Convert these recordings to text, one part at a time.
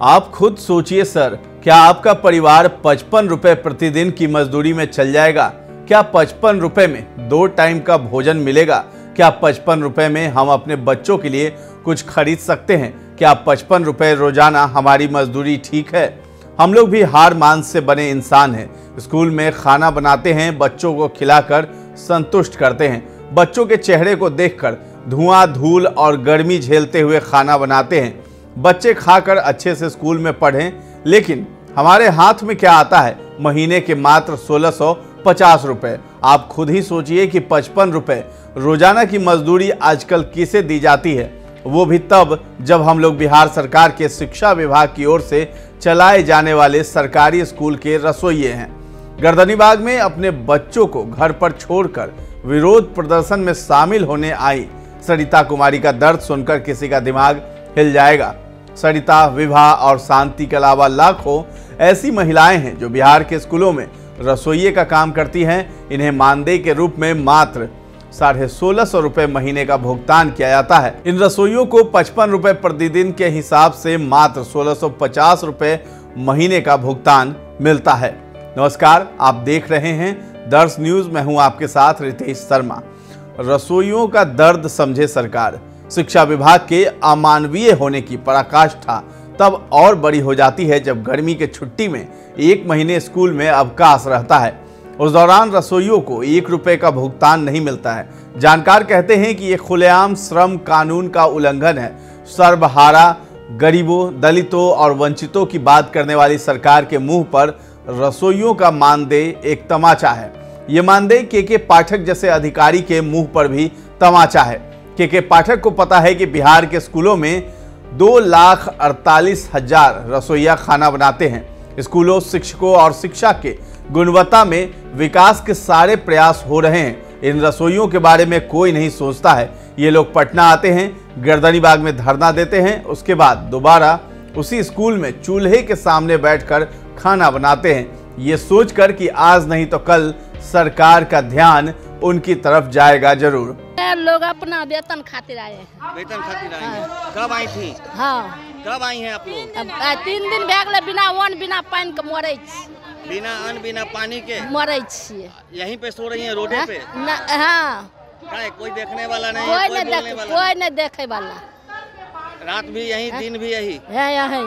आप खुद सोचिए सर, क्या आपका परिवार 55 रुपए प्रतिदिन की मजदूरी में चल जाएगा? क्या 55 रुपए में 2 टाइम का भोजन मिलेगा? क्या 55 रुपए में हम अपने बच्चों के लिए कुछ खरीद सकते हैं? क्या 55 रुपए रोजाना हमारी मजदूरी ठीक है? हम लोग भी हाड़ मांस से बने इंसान हैं। स्कूल में खाना बनाते हैं, बच्चों को खिलाकर संतुष्ट करते हैं, बच्चों के चेहरे को देखकर धुआं, धूल और गर्मी झेलते हुए खाना बनाते हैं। बच्चे खाकर अच्छे से स्कूल में पढ़ें, लेकिन हमारे हाथ में क्या आता है? महीने के मात्र 1650 रुपए। आप खुद ही सोचिए कि 55 रुपए रोजाना की मजदूरी आजकल किसे दी जाती है, वो भी तब जब हम लोग बिहार सरकार के शिक्षा विभाग की ओर से चलाए जाने वाले सरकारी स्कूल के रसोइये हैं। गर्दनीबाग में अपने बच्चों को घर पर छोड़कर विरोध प्रदर्शन में शामिल होने आई सरिता कुमारी का दर्द सुनकर किसी का दिमाग हिल जाएगा। सरिता, विभा और शांति के अलावा लाखों ऐसी महिलाएं हैं जो बिहार के स्कूलों में रसोइये का काम करती हैं। इन्हें मानदेय के रूप में मात्र 1650 रुपए महीने का भुगतान किया जाता है। इन रसोइयों को 55 रुपए प्रतिदिन के हिसाब से मात्र 1650 रुपए महीने का भुगतान मिलता है। नमस्कार, आप देख रहे हैं दर्श न्यूज। मैं हूं आपके साथ रितेश शर्मा। रसोइयों का दर्द समझे सरकार। शिक्षा विभाग के अमानवीय होने की पराकाष्ठा तब और बड़ी हो जाती है जब गर्मी के छुट्टी में 1 महीने स्कूल में अवकाश रहता है। उस दौरान रसोइयों को 1 रुपए का भुगतान नहीं मिलता है। जानकार कहते हैं कि ये खुलेआम श्रम कानून का उल्लंघन है। सर्वहारा, गरीबों, दलितों और वंचितों की बात करने वाली सरकार के मुंह पर रसोइयों का मानदेय एक तमाचा है। ये मानदेय के पाठक जैसे अधिकारी के मुंह पर भी तमाचा है। के पाठक को पता है कि बिहार के स्कूलों में 2,48,000 रसोइया खाना बनाते हैं। स्कूलों, शिक्षकों और शिक्षा के गुणवत्ता में विकास के सारे प्रयास हो रहे हैं। इन रसोइयों के बारे में कोई नहीं सोचता है। ये लोग पटना आते हैं, गर्दनीबाग में धरना देते हैं, उसके बाद दोबारा उसी स्कूल में चूल्हे के सामने बैठकर खाना बनाते हैं, ये सोचकर कि आज नहीं तो कल सरकार का ध्यान उनकी तरफ जाएगा जरूर। लोग अपना वेतन खातिर आए हैं। वेतन खातिर आई हैं। कब आई थी? हाँ, कब आई हैं आप लोग? अब 3 दिन भए गेलै बिना अन्न बिना पानी के मरै छी। बिना अन्न बिना पानी के मरै छियै। यहीं पे सो रही हैं रोडे पे? हाँ, कोई देखने वाला नहीं, कोई नहीं देखे वाला। रात भी यहीं, दिन भी यही है यहीं।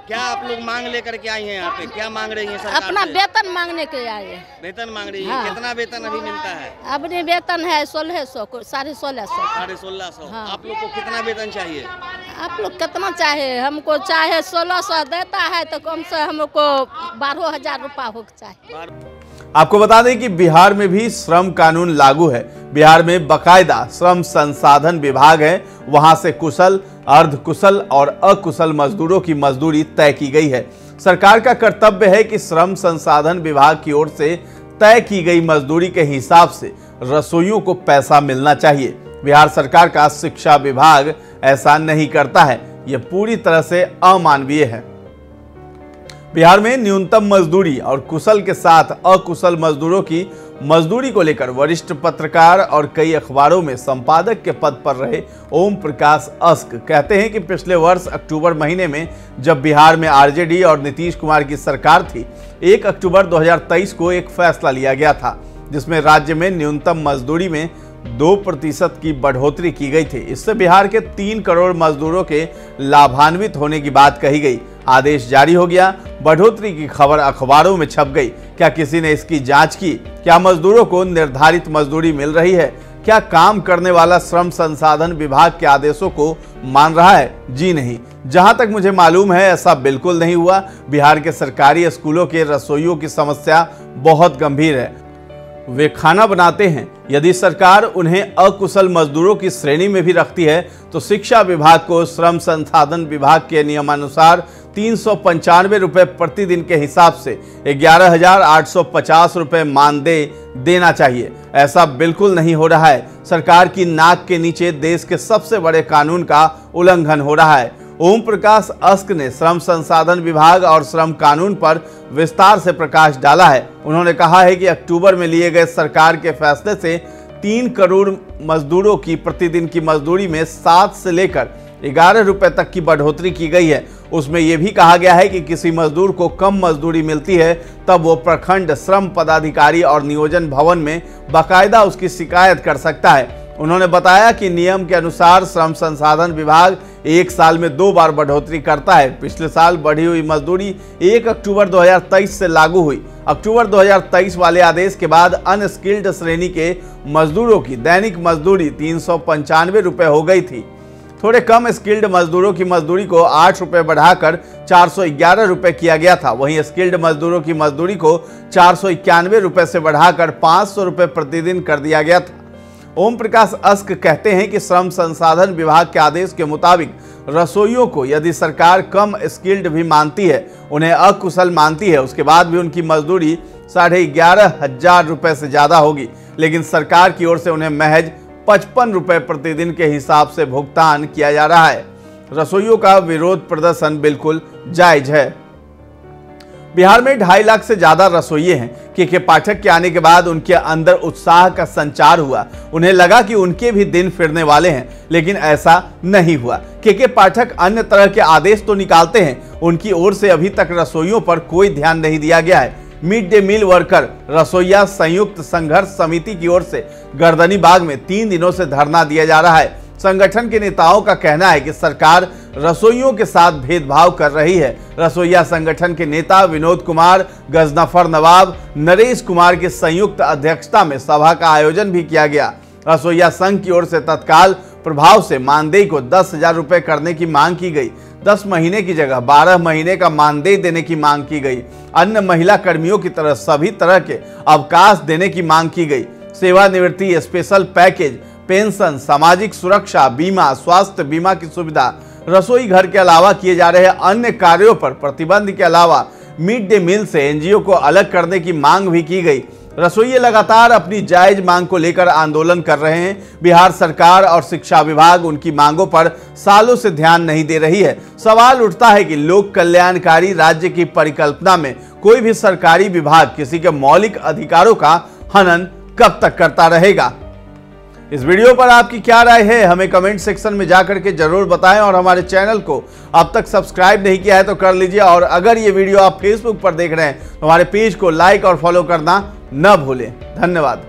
क्या आप लोग मांग लेकर के आई हैं यहाँ पे? क्या मांग रही हैं सरकार अपना से? वेतन मांगने के आए। वेतन मांग रही है। हाँ। कितना वेतन अभी मिलता है? अपने वेतन है 1600, 1650। 1650। हाँ। आप लोग को कितना वेतन चाहिए? आप लोग कितना चाहे? हमको चाहे 1600 देता है तो कम से हमको 12,000 रुपया होगा चाहिए। आपको बता दें कि बिहार में भी श्रम कानून लागू है। बिहार में बकायदा श्रम संसाधन विभाग है। वहां से कुशल, अर्धकुशल और अकुशल मजदूरों की मजदूरी तय की गई है। सरकार का कर्तव्य है कि श्रम संसाधन विभाग की ओर से तय की गई मजदूरी के हिसाब से रसोइयों को पैसा मिलना चाहिए। बिहार सरकार का शिक्षा विभाग ऐसा नहीं करता है। यह पूरी तरह से अमानवीय है। बिहार में न्यूनतम मजदूरी और कुशल के साथ अकुशल मजदूरों की मजदूरी को लेकर वरिष्ठ पत्रकार और कई अखबारों में संपादक के पद पर रहे ओम प्रकाश अस्क कहते हैं कि पिछले वर्ष अक्टूबर महीने में जब बिहार में आरजेडी और नीतीश कुमार की सरकार थी, 1 अक्टूबर 2023 को एक फैसला लिया गया था जिसमें राज्य में न्यूनतम मजदूरी में 2% की बढ़ोतरी की गई थी। इससे बिहार के 3 करोड़ मजदूरों के लाभान्वित होने की बात कही गई। आदेश जारी हो गया। बढ़ोतरी की खबर अखबारों में छप गई। क्या किसी ने इसकी जांच की? क्या मजदूरों को निर्धारित मजदूरी मिल रही है? क्या काम करने वाला श्रम संसाधन विभाग के आदेशों को मान रहा है? जी नहीं। जहां तक मुझे मालूम है ऐसा बिल्कुल नहीं हुआ। बिहार के सरकारी स्कूलों के रसोइयों की समस्या बहुत गंभीर है। वे खाना बनाते हैं। यदि सरकार उन्हें अकुशल मजदूरों की श्रेणी में भी रखती है तो शिक्षा विभाग को श्रम संसाधन विभाग के नियमानुसार 395 रुपए प्रतिदिन के हिसाब से 11,850 रुपए मानदेय देना चाहिए। ऐसा बिल्कुल नहीं हो रहा है। सरकार की नाक के नीचे देश के सबसे बड़े कानून का उल्लंघन हो रहा है। ओम प्रकाश अस्क ने श्रम संसाधन विभाग और श्रम कानून पर विस्तार से प्रकाश डाला है। उन्होंने कहा है कि अक्टूबर में लिए गए सरकार के फैसले से 3 करोड़ मजदूरों की प्रतिदिन की मजदूरी में 7 से लेकर 11 रुपए तक की बढ़ोतरी की गई है। उसमें यह भी कहा गया है कि किसी मजदूर को कम मजदूरी मिलती है तब वो प्रखंड श्रम पदाधिकारी और नियोजन भवन में बाकायदा उसकी शिकायत कर सकता है। उन्होंने बताया कि नियम के अनुसार श्रम संसाधन विभाग 1 साल में 2 बार बढ़ोतरी करता है। पिछले साल बढ़ी हुई मजदूरी 1 अक्टूबर 2023 से लागू हुई। अक्टूबर 2023 वाले आदेश के बाद अनस्किल्ड श्रेणी के मजदूरों की दैनिक मजदूरी 395 रुपए हो गई थी। थोड़े कम स्किल्ड मजदूरों की मजदूरी को 8 रुपए बढ़ाकर 411 रुपए किया गया था। वहीं स्किल्ड मजदूरों की मजदूरी को 491 रुपए से बढ़ाकर 500 रुपए प्रतिदिन कर दिया गया था। ओम प्रकाश अस्क कहते हैं कि श्रम संसाधन विभाग के आदेश के मुताबिक रसोइयों को यदि सरकार कम स्किल्ड भी मानती है, उन्हें अकुशल मानती है, उसके बाद भी उनकी मजदूरी 11,500 रुपए से ज्यादा होगी, लेकिन सरकार की ओर से उन्हें महज 55 रुपए प्रतिदिन के हिसाब से भुगतान किया जा रहा है। रसोइयों का विरोध प्रदर्शन बिल्कुल जायज है। बिहार में 2.5 लाख से ज्यादा रसोइये हैं। के पाठक के आने के बाद उनके अंदर उत्साह का संचार हुआ। उन्हें लगा कि उनके भी दिन फिरने वाले हैं, लेकिन ऐसा नहीं हुआ। के पाठक अन्य तरह के आदेश तो निकालते हैं, उनकी ओर से अभी तक रसोइयों पर कोई ध्यान नहीं दिया गया है। मिड डे मील वर्कर रसोइया संयुक्त संघर्ष समिति की ओर से गर्दनीबाग में 3 दिनों से धरना दिया जा रहा है। संगठन के नेताओं का कहना है कि सरकार रसोइयों के साथ भेदभाव कर रही है। रसोइया संगठन के नेता विनोद कुमार, गजनफर नवाब, नरेश कुमार की संयुक्त अध्यक्षता में सभा का आयोजन भी किया गया। रसोइया संघ की ओर से तत्काल प्रभाव से मानदेय को 10,000 रुपए करने की मांग की गई। 10 महीने की जगह 12 महीने का मानदेय देने की मांग की गई। अन्य महिला कर्मियों की तरह सभी तरह के अवकाश देने की मांग की गई। सेवानिवृत्ति, स्पेशल पैकेज, पेंशन, सामाजिक सुरक्षा, बीमा, स्वास्थ्य बीमा की सुविधा, रसोई घर के अलावा किए जा रहे अन्य कार्यों पर प्रतिबंध के अलावा मिड डे मील से एनजीओ को अलग करने की मांग भी की गई। रसोइये लगातार अपनी जायज मांग को लेकर आंदोलन कर रहे हैं। बिहार सरकार और शिक्षा विभाग उनकी मांगों पर सालों से ध्यान नहीं दे रही है। सवाल उठता है कि लोक कल्याणकारी राज्य की परिकल्पना में कोई भी सरकारी विभाग किसी के मौलिक अधिकारों का हनन कब तक करता रहेगा। इस वीडियो पर आपकी क्या राय है, हमें कमेंट सेक्शन में जाकर के जरूर बताएं और हमारे चैनल को अब तक सब्सक्राइब नहीं किया है तो कर लीजिए। और अगर ये वीडियो आप फेसबुक पर देख रहे हैं तो हमारे पेज को लाइक और फॉलो करना न भूलें। धन्यवाद।